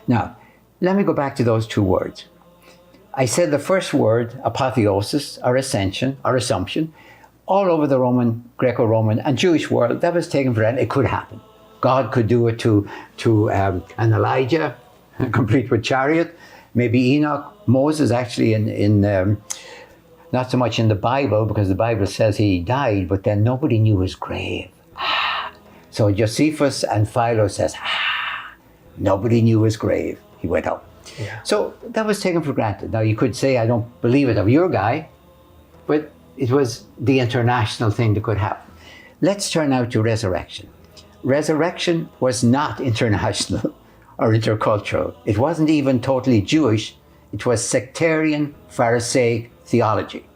Now, let me go back to those two words. I said the first word, apotheosis, or ascension, or assumption, all over the Roman, Greco-Roman, and Jewish world, that was taken for granted. It could happen. God could do it to an Elijah, complete with chariot, maybe Enoch, Moses, actually in not so much in the Bible, because the Bible says he died, but then nobody knew his grave. So Josephus and Philo says, nobody knew his grave. He went up. Yeah. So that was taken for granted. Now you could say, I don't believe it of your guy, but it was the international thing that could happen. Let's turn now to resurrection. Resurrection was not international or intercultural. It wasn't even totally Jewish. It was sectarian, Pharisaic theology.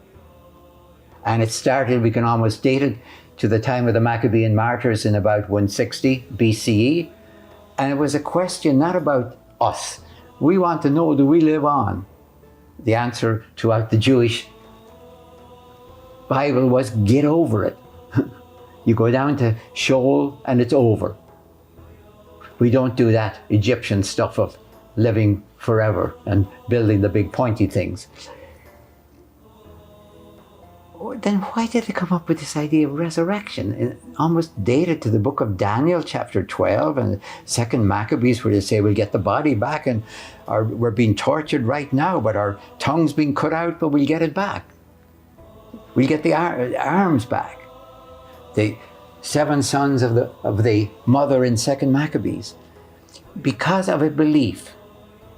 And it started, we can almost date it to the time of the Maccabean martyrs in about 160 BCE. And it was a question not about us. We want to know, do we live on? The answer throughout the Jewish Bible was, get over it. You go down to Sheol and it's over. We don't do that Egyptian stuff of living forever and building the big pointy things. Then why did they come up with this idea of resurrection? It almost dated to the book of Daniel, chapter 12, and 2nd Maccabees, where they say we'll get the body back, and we're being tortured right now, but our tongue's being cut out, but we'll get it back. We'll get the arms back. The 7 sons of the mother in 2nd Maccabees, because of a belief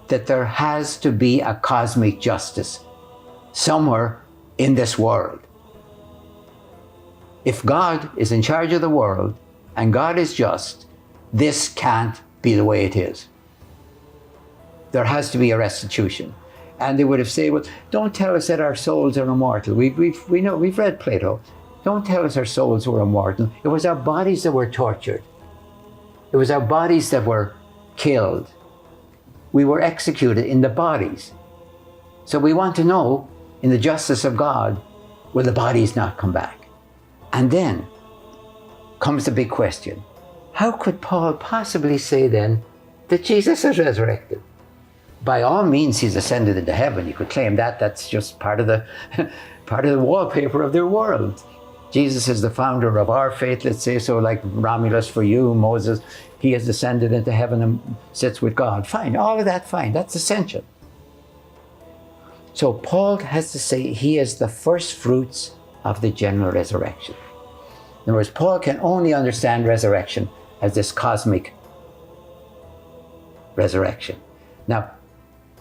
that there has to be a cosmic justice somewhere in this world. If God is in charge of the world and God is just, this can't be the way it is. There has to be a restitution. And they would have said, well, don't tell us that our souls are immortal. We know, we've read Plato. Don't tell us our souls were immortal. It was our bodies that were tortured. It was our bodies that were killed. We were executed in the bodies. So we want to know, in the justice of God, will the bodies not come back? And then comes the big question. How could Paul possibly say then that Jesus is resurrected? By all means, he's ascended into heaven. You could claim that. That's just part of the wallpaper of their world. Jesus is the founder of our faith, let's say, so like Romulus for you, Moses, he has ascended into heaven and sits with God. Fine, all of that, fine. That's essential. So Paul has to say he is the first fruits of the general resurrection. In other words, Paul can only understand resurrection as this cosmic resurrection. Now,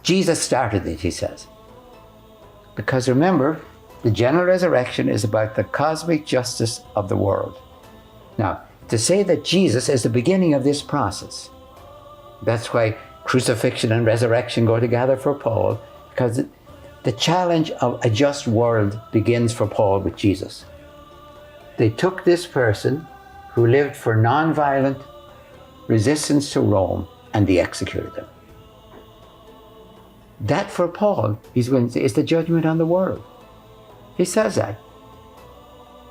Jesus started it, he says. Because remember, the general resurrection is about the cosmic justice of the world. Now, to say that Jesus is the beginning of this process, that's why crucifixion and resurrection go together for Paul, because the challenge of a just world begins for Paul with Jesus. They took this person who lived for non-violent resistance to Rome and they executed him. That for Paul, he's going to say, is the judgment on the world. He says that.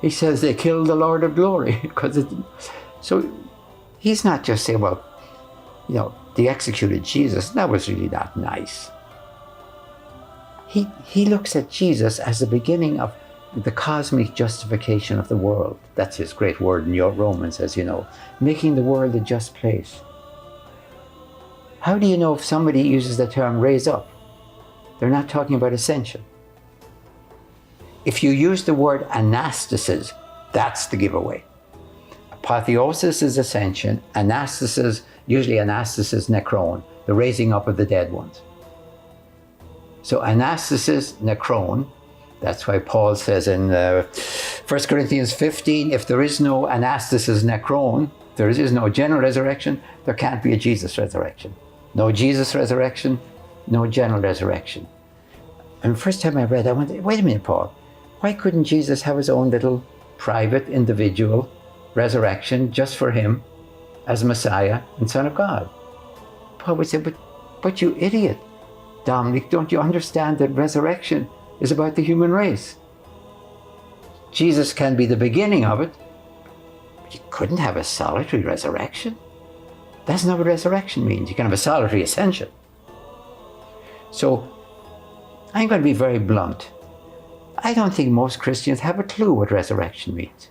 He says they killed the Lord of glory. So he's not just saying, well, you know, they executed Jesus. That was really not nice. He looks at Jesus as the beginning of the cosmic justification of the world. That's his great word in Romans, as you know, making the world a just place. How do you know if somebody uses the term raise up? They're not talking about ascension. If you use the word anastasis, that's the giveaway. Apotheosis is ascension, anastasis, usually anastasis necron, the raising up of the dead ones. So anastasis necron, that's why Paul says in 1 Corinthians 15, if there is no anastasis necron, there is no general resurrection, there can't be a Jesus resurrection. No Jesus resurrection, no general resurrection. And the first time I read, I went, wait a minute, Paul, why couldn't Jesus have his own little private, individual resurrection just for him as Messiah and Son of God? Paul would say, but you idiot, Dominic, don't you understand that resurrection is about the human race? Jesus can be the beginning of it, but you couldn't have a solitary resurrection. That's not what resurrection means. You can have a solitary ascension. So I'm going to be very blunt. I don't think most Christians have a clue what resurrection means.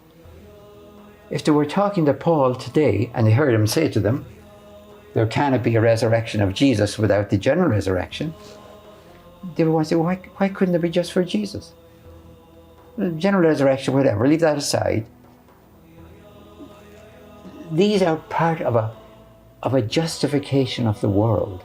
If they were talking to Paul today and they heard him say to them, there cannot be a resurrection of Jesus without the general resurrection, they would want to say, why couldn't it be just for Jesus? General resurrection, whatever, leave that aside. These are part of a justification of the world.